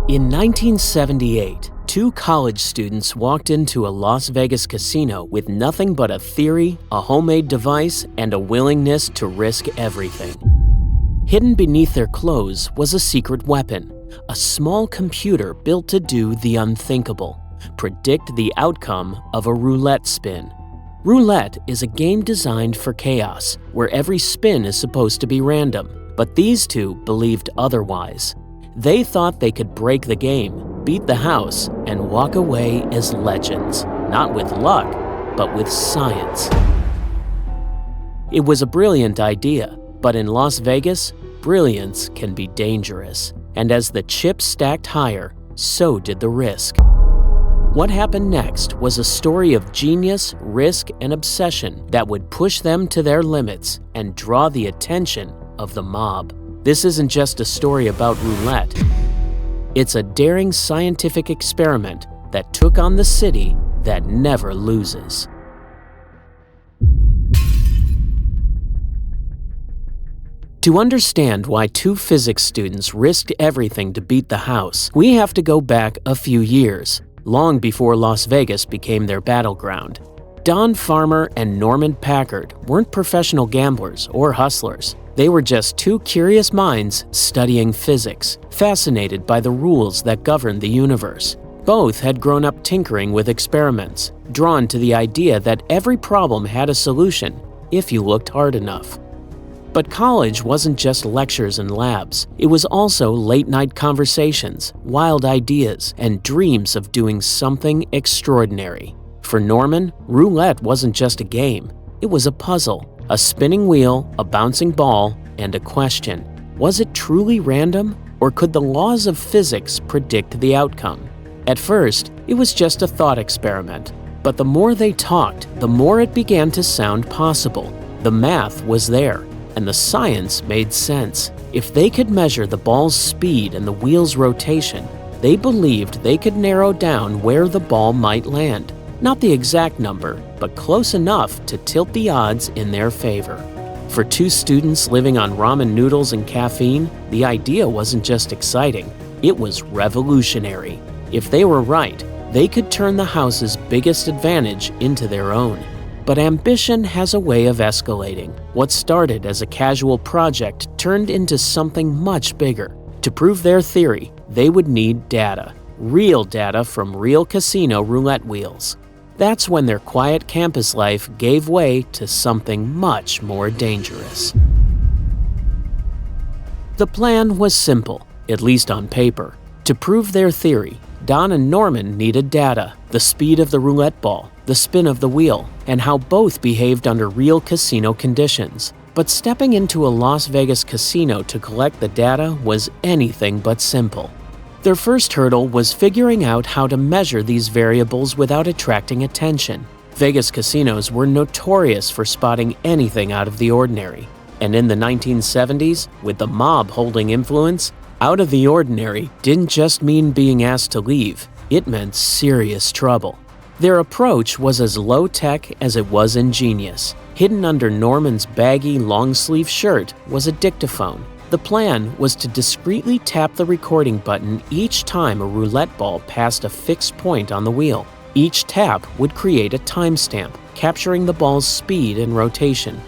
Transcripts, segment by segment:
In 1978, two college students walked into a Las Vegas casino with nothing but a theory, a homemade device, and a willingness to risk everything. Hidden beneath their clothes was a secret weapon, a small computer built to do the unthinkable, predict the outcome of a roulette spin. Roulette is a game designed for chaos, where every spin is supposed to be random, but these two believed otherwise. They thought they could break the game, beat the house, and walk away as legends, not with luck, but with science. It was a brilliant idea, but in Las Vegas, brilliance can be dangerous. And as the chips stacked higher, so did the risk. What happened next was a story of genius, risk, and obsession that would push them to their limits and draw the attention of the mob. This isn't just a story about roulette. It's a daring scientific experiment that took on the city that never loses. To understand why two physics students risked everything to beat the house, we have to go back a few years, long before Las Vegas became their battleground. Don Farmer and Norman Packard weren't professional gamblers or hustlers. They were just two curious minds studying physics, fascinated by the rules that govern the universe. Both had grown up tinkering with experiments, drawn to the idea that every problem had a solution if you looked hard enough. But college wasn't just lectures and labs. It was also late-night conversations, wild ideas, and dreams of doing something extraordinary. For Norman, roulette wasn't just a game. It was a puzzle, a spinning wheel, a bouncing ball, and a question. Was it truly random, or could the laws of physics predict the outcome? At first, it was just a thought experiment. But the more they talked, the more it began to sound possible. The math was there, and the science made sense. If they could measure the ball's speed and the wheel's rotation, they believed they could narrow down where the ball might land. Not the exact number, but close enough to tilt the odds in their favor. For two students living on ramen noodles and caffeine, the idea wasn't just exciting, it was revolutionary. If they were right, they could turn the house's biggest advantage into their own. But ambition has a way of escalating. What started as a casual project turned into something much bigger. To prove their theory, they would need data. Real data from real casino roulette wheels. That's when their quiet campus life gave way to something much more dangerous. The plan was simple, at least on paper. To prove their theory, Don and Norman needed data, the speed of the roulette ball, the spin of the wheel, and how both behaved under real casino conditions. But stepping into a Las Vegas casino to collect the data was anything but simple. Their first hurdle was figuring out how to measure these variables without attracting attention. Vegas casinos were notorious for spotting anything out of the ordinary. And in the 1970s, with the mob holding influence, out of the ordinary didn't just mean being asked to leave, it meant serious trouble. Their approach was as low-tech as it was ingenious. Hidden under Norman's baggy long-sleeve shirt was a dictaphone. The plan was to discreetly tap the recording button each time a roulette ball passed a fixed point on the wheel. Each tap would create a timestamp, capturing the ball's speed and rotation.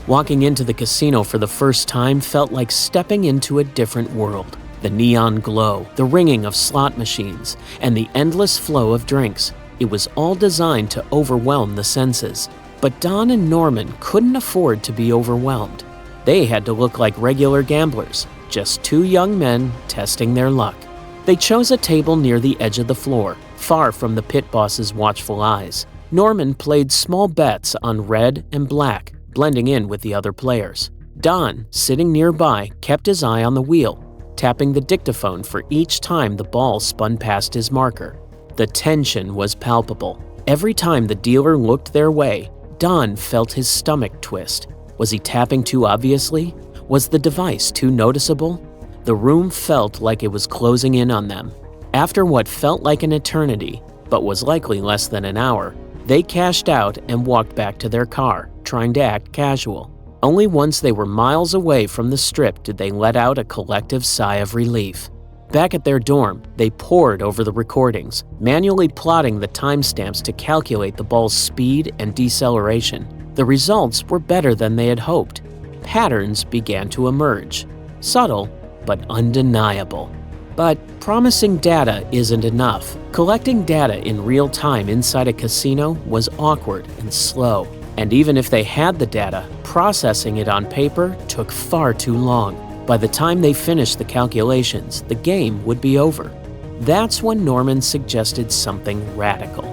Walking into the casino for the first time felt like stepping into a different world. The neon glow, the ringing of slot machines, and the endless flow of drinks. It was all designed to overwhelm the senses. But Don and Norman couldn't afford to be overwhelmed. They had to look like regular gamblers, just two young men testing their luck. They chose a table near the edge of the floor, far from the pit boss's watchful eyes. Norman played small bets on red and black, blending in with the other players. Don, sitting nearby, kept his eye on the wheel, tapping the dictaphone for each time the ball spun past his marker. The tension was palpable. Every time the dealer looked their way, Don felt his stomach twist. Was he tapping too obviously? Was the device too noticeable? The room felt like it was closing in on them. After what felt like an eternity, but was likely less than an hour, they cashed out and walked back to their car, trying to act casual. Only once they were miles away from the strip did they let out a collective sigh of relief. Back at their dorm, they pored over the recordings, manually plotting the timestamps to calculate the ball's speed and deceleration. The results were better than they had hoped. Patterns began to emerge. Subtle, but undeniable. But promising data isn't enough. Collecting data in real time inside a casino was awkward and slow. And even if they had the data, processing it on paper took far too long. By the time they finished the calculations, the game would be over. That's when Norman suggested something radical: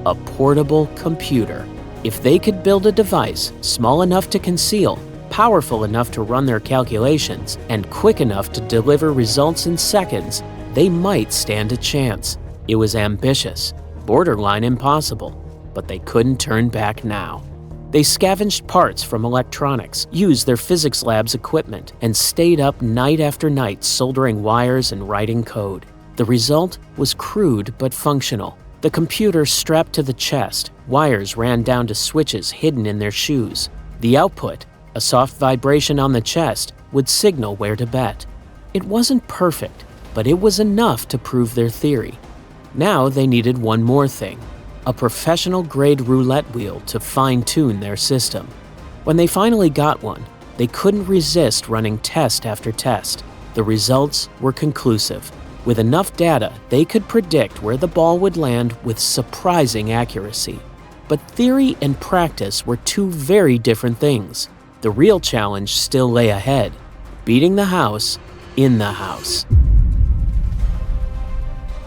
a portable computer. If they could build a device small enough to conceal, powerful enough to run their calculations, and quick enough to deliver results in seconds, they might stand a chance. It was ambitious, borderline impossible, but they couldn't turn back now. They scavenged parts from electronics, used their physics lab's equipment, and stayed up night after night soldering wires and writing code. The result was crude but functional. The computer strapped to the chest, wires ran down to switches hidden in their shoes. The output, a soft vibration on the chest, would signal where to bet. It wasn't perfect, but it was enough to prove their theory. Now they needed one more thing: a professional-grade roulette wheel to fine-tune their system. When they finally got one, they couldn't resist running test after test. The results were conclusive. With enough data, they could predict where the ball would land with surprising accuracy. But theory and practice were two very different things. The real challenge still lay ahead: beating the house in the house.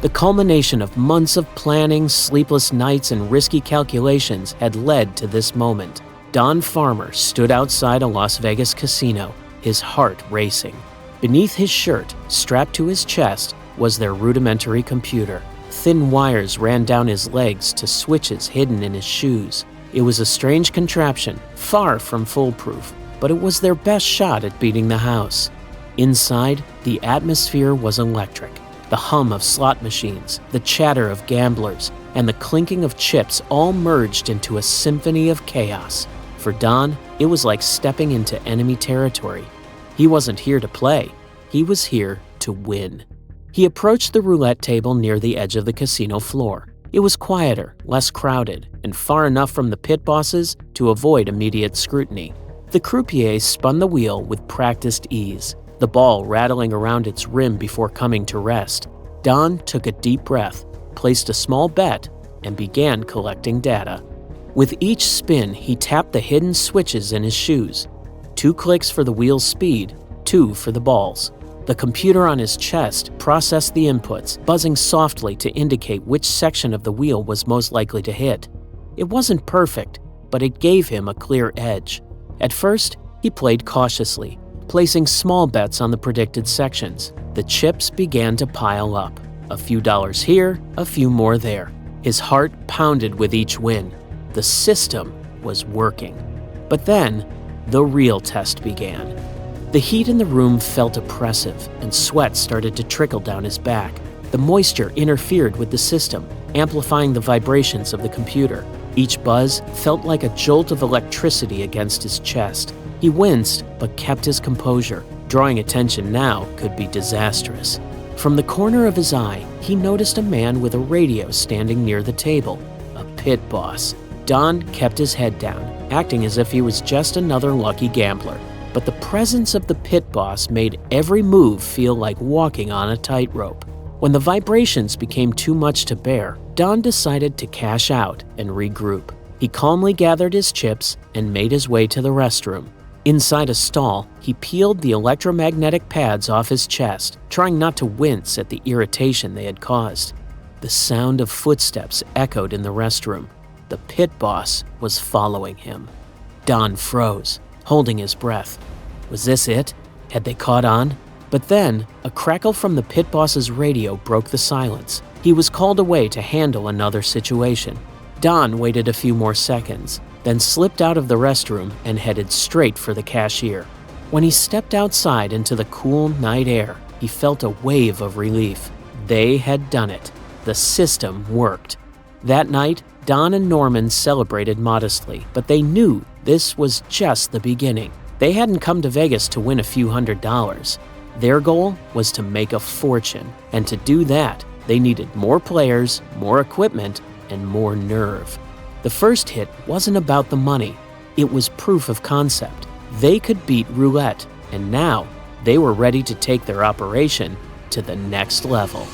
The culmination of months of planning, sleepless nights, and risky calculations had led to this moment. Don Farmer stood outside a Las Vegas casino, his heart racing. Beneath his shirt, strapped to his chest, was their rudimentary computer. Thin wires ran down his legs to switches hidden in his shoes. It was a strange contraption, far from foolproof, but it was their best shot at beating the house. Inside, the atmosphere was electric. The hum of slot machines, the chatter of gamblers, and the clinking of chips all merged into a symphony of chaos. For Don, it was like stepping into enemy territory. He wasn't here to play. He was here to win. He approached the roulette table near the edge of the casino floor. It was quieter, less crowded, and far enough from the pit bosses to avoid immediate scrutiny. The croupier spun the wheel with practiced ease, the ball rattling around its rim before coming to rest. Don took a deep breath, placed a small bet, and began collecting data. With each spin, he tapped the hidden switches in his shoes. 2 clicks for the wheel's speed, 2 for the balls. The computer on his chest processed the inputs, buzzing softly to indicate which section of the wheel was most likely to hit. It wasn't perfect, but it gave him a clear edge. At first, he played cautiously, placing small bets on the predicted sections. The chips began to pile up. A few dollars here, a few more there. His heart pounded with each win. The system was working. But then, the real test began. The heat in the room felt oppressive, and sweat started to trickle down his back. The moisture interfered with the system, amplifying the vibrations of the computer. Each buzz felt like a jolt of electricity against his chest. He winced, but kept his composure. Drawing attention now could be disastrous. From the corner of his eye, he noticed a man with a radio standing near the table, a pit boss. Don kept his head down, acting as if he was just another lucky gambler. But the presence of the pit boss made every move feel like walking on a tightrope. When the vibrations became too much to bear, Don decided to cash out and regroup. He calmly gathered his chips and made his way to the restroom. Inside a stall, he peeled the electromagnetic pads off his chest, trying not to wince at the irritation they had caused. The sound of footsteps echoed in the restroom. The pit boss was following him. Don froze, holding his breath. Was this it? Had they caught on? But then, a crackle from the pit boss's radio broke the silence. He was called away to handle another situation. Don waited a few more seconds, then slipped out of the restroom and headed straight for the cashier. When he stepped outside into the cool night air, he felt a wave of relief. They had done it. The system worked. That night, Don and Norman celebrated modestly, but they knew this was just the beginning. They hadn't come to Vegas to win a few $100s. Their goal was to make a fortune, and to do that, they needed more players, more equipment, and more nerve. The first hit wasn't about the money. It was proof of concept. They could beat Roulette, and now they were ready to take their operation to the next level.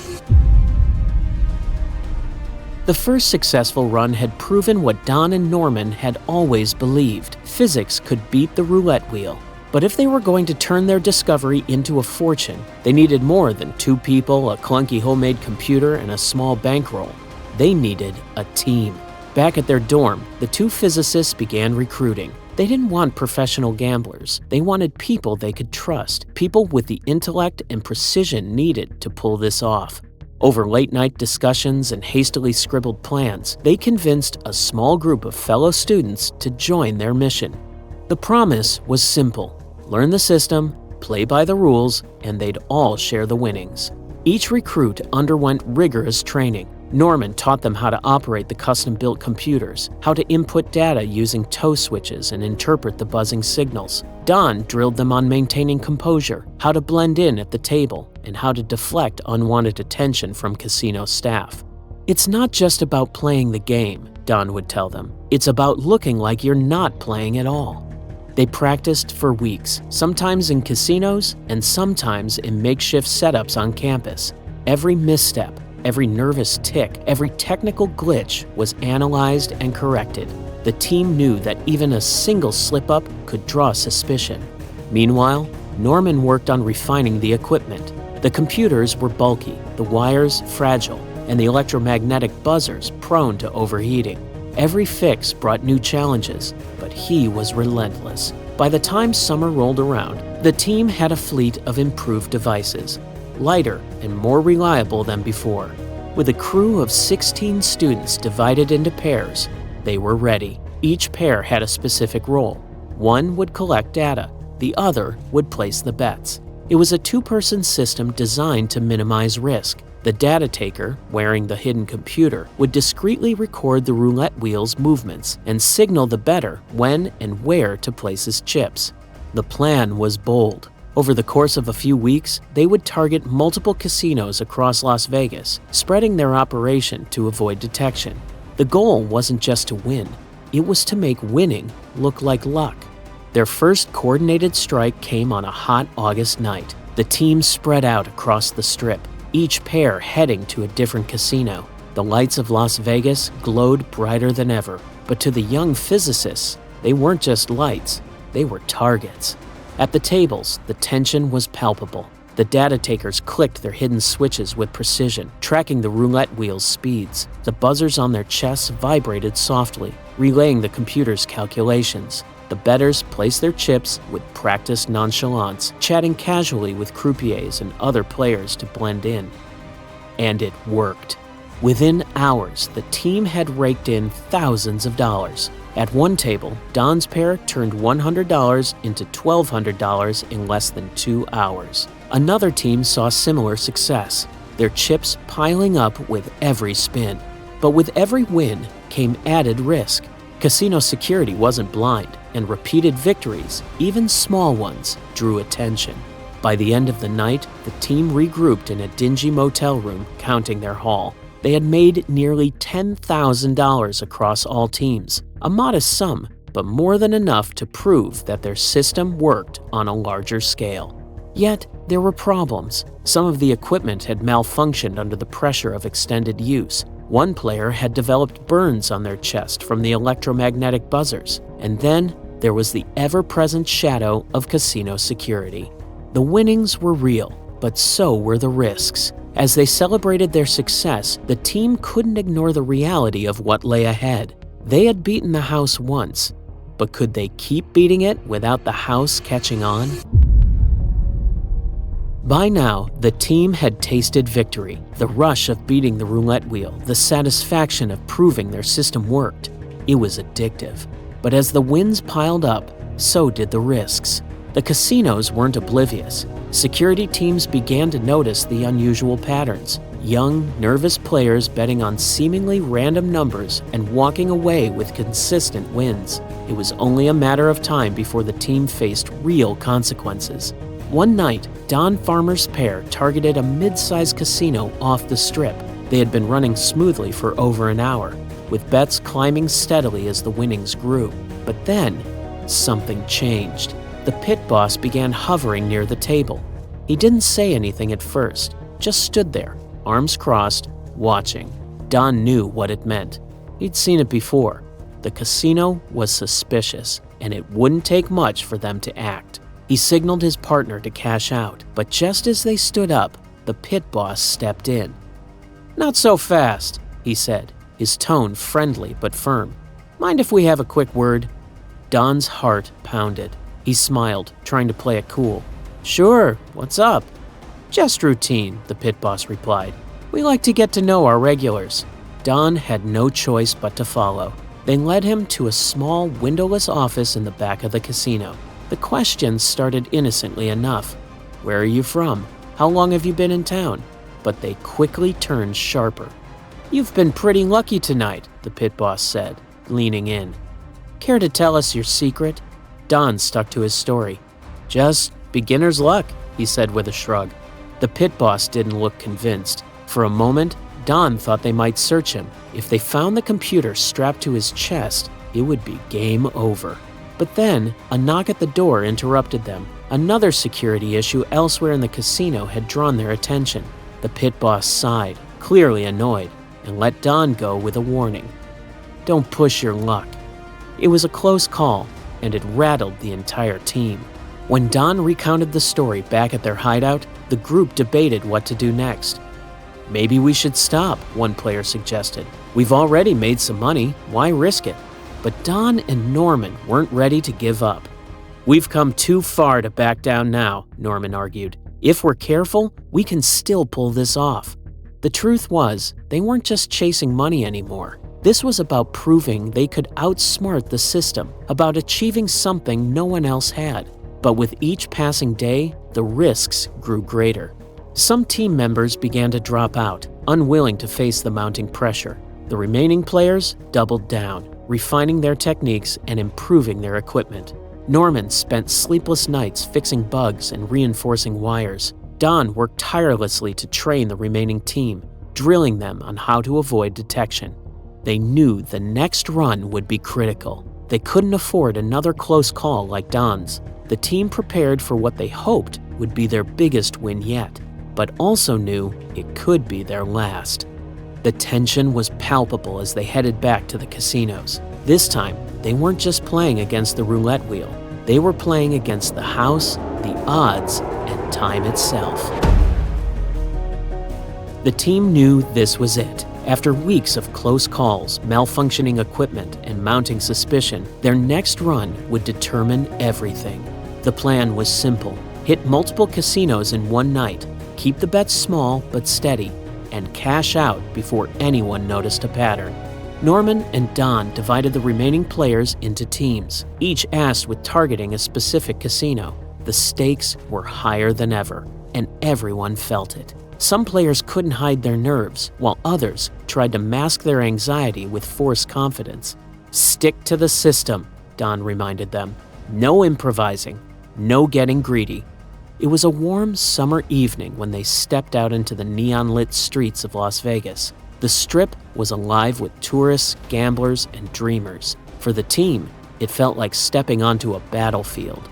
The first successful run had proven what Don and Norman had always believed: physics could beat the roulette wheel. But if they were going to turn their discovery into a fortune, they needed more than 2 people, a clunky homemade computer, and a small bankroll. They needed a team. Back at their dorm, the 2 physicists began recruiting. They didn't want professional gamblers. They wanted people they could trust, people with the intellect and precision needed to pull this off. Over late-night discussions and hastily scribbled plans, they convinced a small group of fellow students to join their mission. The promise was simple: learn the system, play by the rules, and they'd all share the winnings. Each recruit underwent rigorous training. Norman taught them how to operate the custom-built computers, how to input data using toe switches and interpret the buzzing signals. Don drilled them on maintaining composure, how to blend in at the table, and how to deflect unwanted attention from casino staff. It's not just about playing the game, Don would tell them. It's about looking like you're not playing at all. They practiced for weeks, sometimes in casinos and sometimes in makeshift setups on campus. Every misstep, every nervous tick, every technical glitch was analyzed and corrected. The team knew that even a single slip-up could draw suspicion. Meanwhile, Norman worked on refining the equipment. The computers were bulky, the wires fragile, and the electromagnetic buzzers prone to overheating. Every fix brought new challenges, but he was relentless. By the time summer rolled around, the team had a fleet of improved devices, lighter and more reliable than before. With a crew of 16 students divided into pairs, they were ready. Each pair had a specific role. One would collect data, the other would place the bets. It was a 2-person system designed to minimize risk. The data taker, wearing the hidden computer, would discreetly record the roulette wheel's movements and signal the bettor when and where to place his chips. The plan was bold. Over the course of a few weeks, they would target multiple casinos across Las Vegas, spreading their operation to avoid detection. The goal wasn't just to win, it was to make winning look like luck. Their first coordinated strike came on a hot August night. The team spread out across the strip, each pair heading to a different casino. The lights of Las Vegas glowed brighter than ever, but to the young physicists, they weren't just lights, they were targets. At the tables, the tension was palpable. The data takers clicked their hidden switches with precision, tracking the roulette wheel's speeds. The buzzers on their chests vibrated softly, relaying the computer's calculations. The bettors placed their chips with practiced nonchalance, chatting casually with croupiers and other players to blend in. And it worked. Within hours, the team had raked in thousands of dollars. At one table, Don's pair turned $100 into $1,200 in less than 2 hours. Another team saw similar success, their chips piling up with every spin. But with every win came added risk. Casino security wasn't blind, and repeated victories, even small ones, drew attention. By the end of the night, the team regrouped in a dingy motel room, counting their haul. They had made nearly $10,000 across all teams, a modest sum, but more than enough to prove that their system worked on a larger scale. Yet, there were problems. Some of the equipment had malfunctioned under the pressure of extended use. One player had developed burns on their chest from the electromagnetic buzzers, and then there was the ever-present shadow of casino security. The winnings were real, but so were the risks. As they celebrated their success, the team couldn't ignore the reality of what lay ahead. They had beaten the house once, but could they keep beating it without the house catching on? By now, the team had tasted victory, the rush of beating the roulette wheel, the satisfaction of proving their system worked. It was addictive. But as the wins piled up, so did the risks. The casinos weren't oblivious. Security teams began to notice the unusual patterns. Young, nervous players betting on seemingly random numbers and walking away with consistent wins. It was only a matter of time before the team faced real consequences. One night, Don Farmer's pair targeted a mid-sized casino off the strip. They had been running smoothly for over an hour, with bets climbing steadily as the winnings grew. But then, something changed. The pit boss began hovering near the table. He didn't say anything at first, just stood there, arms crossed, watching. Don knew what it meant. He'd seen it before. The casino was suspicious, and it wouldn't take much for them to act. He signaled his partner to cash out, but just as they stood up, the pit boss stepped in. "Not so fast," he said, his tone friendly but firm. "Mind if we have a quick word?" Don's heart pounded. He smiled, trying to play it cool. "Sure, what's up?" "Just routine," the pit boss replied. "We like to get to know our regulars." Don had no choice but to follow. They led him to a small, windowless office in the back of the casino. The questions started innocently enough. "Where are you from? How long have you been in town?" But they quickly turned sharper. "You've been pretty lucky tonight," the pit boss said, leaning in. "Care to tell us your secret?" Don stuck to his story. "Just beginner's luck," he said with a shrug. The pit boss didn't look convinced. For a moment, Don thought they might search him. If they found the computer strapped to his chest, it would be game over. But then, a knock at the door interrupted them. Another security issue elsewhere in the casino had drawn their attention. The pit boss sighed, clearly annoyed, and let Don go with a warning. "Don't push your luck." It was a close call, and it rattled the entire team. When Don recounted the story back at their hideout, the group debated what to do next. "Maybe we should stop," one player suggested. "We've already made some money, why risk it?" But Don and Norman weren't ready to give up. "We've come too far to back down now," Norman argued. "If we're careful, we can still pull this off." The truth was, they weren't just chasing money anymore. This was about proving they could outsmart the system, about achieving something no one else had. But with each passing day, the risks grew greater. Some team members began to drop out, unwilling to face the mounting pressure. The remaining players doubled down, refining their techniques and improving their equipment. Norman spent sleepless nights fixing bugs and reinforcing wires. Don worked tirelessly to train the remaining team, drilling them on how to avoid detection. They knew the next run would be critical. They couldn't afford another close call like Don's. The team prepared for what they hoped would be their biggest win yet, but also knew it could be their last. The tension was palpable as they headed back to the casinos. This time, they weren't just playing against the roulette wheel. They were playing against the house, the odds, and time itself. The team knew this was it. After weeks of close calls, malfunctioning equipment, and mounting suspicion, their next run would determine everything. The plan was simple. Hit multiple casinos in one night, keep the bets small but steady, and cash out before anyone noticed a pattern. Norman and Don divided the remaining players into teams, each asked with targeting a specific casino. The stakes were higher than ever, and everyone felt it. Some players couldn't hide their nerves, while others tried to mask their anxiety with forced confidence. "Stick to the system," Don reminded them. "No improvising, no getting greedy." It was a warm summer evening when they stepped out into the neon-lit streets of Las Vegas. The Strip was alive with tourists, gamblers, and dreamers. For the team, it felt like stepping onto a battlefield.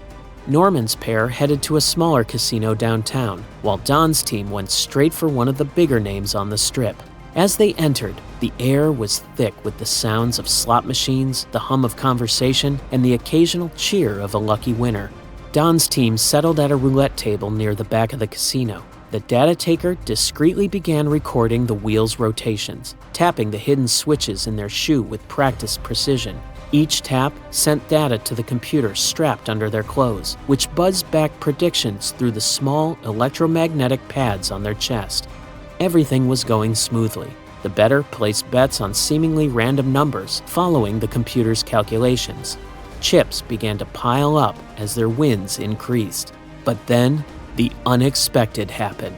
Norman's pair headed to a smaller casino downtown, while Don's team went straight for one of the bigger names on the Strip. As they entered, the air was thick with the sounds of slot machines, the hum of conversation, and the occasional cheer of a lucky winner. Don's team settled at a roulette table near the back of the casino. The data taker discreetly began recording the wheel's rotations, tapping the hidden switches in their shoe with practiced precision. Each tap sent data to the computer strapped under their clothes, which buzzed back predictions through the small electromagnetic pads on their chest. Everything was going smoothly. The bettor placed bets on seemingly random numbers, following the computer's calculations. Chips began to pile up as their wins increased. But then, the unexpected happened.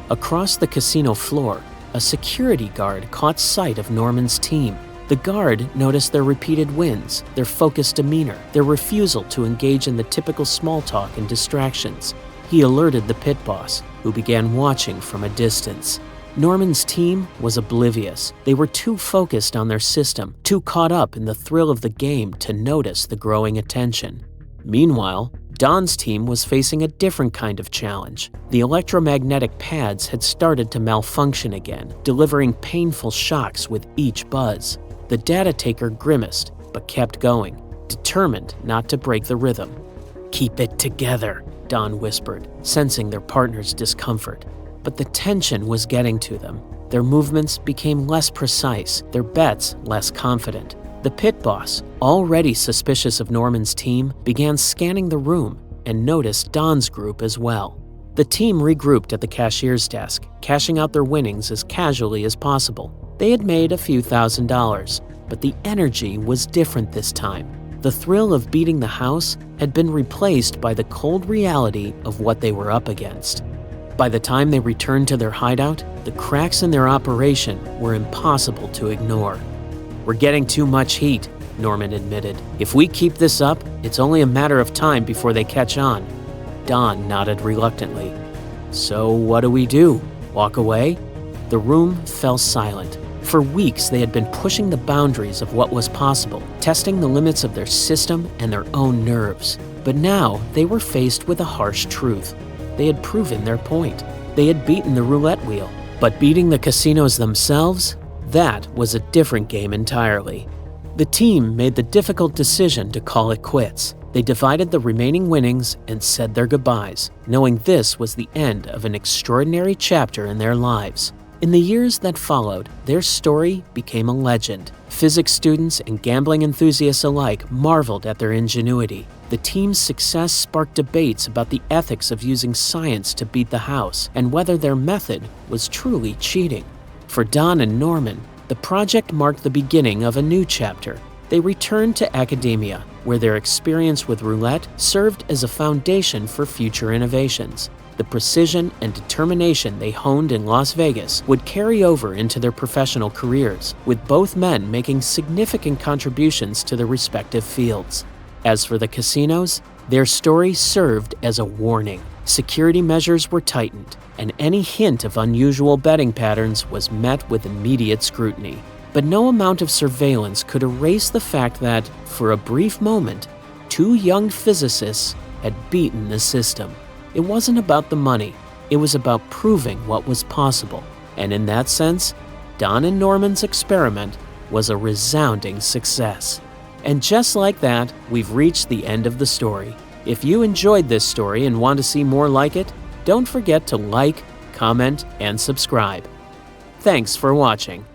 Across the casino floor, a security guard caught sight of Norman's team. The guard noticed their repeated wins, their focused demeanor, their refusal to engage in the typical small talk and distractions. He alerted the pit boss, who began watching from a distance. Norman's team was oblivious. They were too focused on their system, too caught up in the thrill of the game to notice the growing attention. Meanwhile, Don's team was facing a different kind of challenge. The electromagnetic pads had started to malfunction again, delivering painful shocks with each buzz. The data taker grimaced, but kept going, determined not to break the rhythm. "Keep it together," Don whispered, sensing their partner's discomfort. But the tension was getting to them. Their movements became less precise, their bets less confident. The pit boss, already suspicious of Norman's team, began scanning the room and noticed Don's group as well. The team regrouped at the cashier's desk, cashing out their winnings as casually as possible. They had made a few $1,000s, but the energy was different this time. The thrill of beating the house had been replaced by the cold reality of what they were up against. By the time they returned to their hideout, the cracks in their operation were impossible to ignore. "We're getting too much heat," Norman admitted. "If we keep this up, it's only a matter of time before they catch on." Don nodded reluctantly. "So what do we do? Walk away?" The room fell silent. For weeks, they had been pushing the boundaries of what was possible, testing the limits of their system and their own nerves. But now, they were faced with a harsh truth. They had proven their point. They had beaten the roulette wheel. But beating the casinos themselves? That was a different game entirely. The team made the difficult decision to call it quits. They divided the remaining winnings and said their goodbyes, knowing this was the end of an extraordinary chapter in their lives. In the years that followed, their story became a legend. Physics students and gambling enthusiasts alike marveled at their ingenuity. The team's success sparked debates about the ethics of using science to beat the house and whether their method was truly cheating. For Don and Norman, the project marked the beginning of a new chapter. They returned to academia, where their experience with roulette served as a foundation for future innovations. The precision and determination they honed in Las Vegas would carry over into their professional careers, with both men making significant contributions to their respective fields. As for the casinos, their story served as a warning. Security measures were tightened, and any hint of unusual betting patterns was met with immediate scrutiny. But no amount of surveillance could erase the fact that, for a brief moment, two young physicists had beaten the system. It wasn't about the money, it was about proving what was possible. And in that sense, Don and Norman's experiment was a resounding success. And just like that, we've reached the end of the story. If you enjoyed this story and want to see more like it, don't forget to like, comment, and subscribe. Thanks for watching.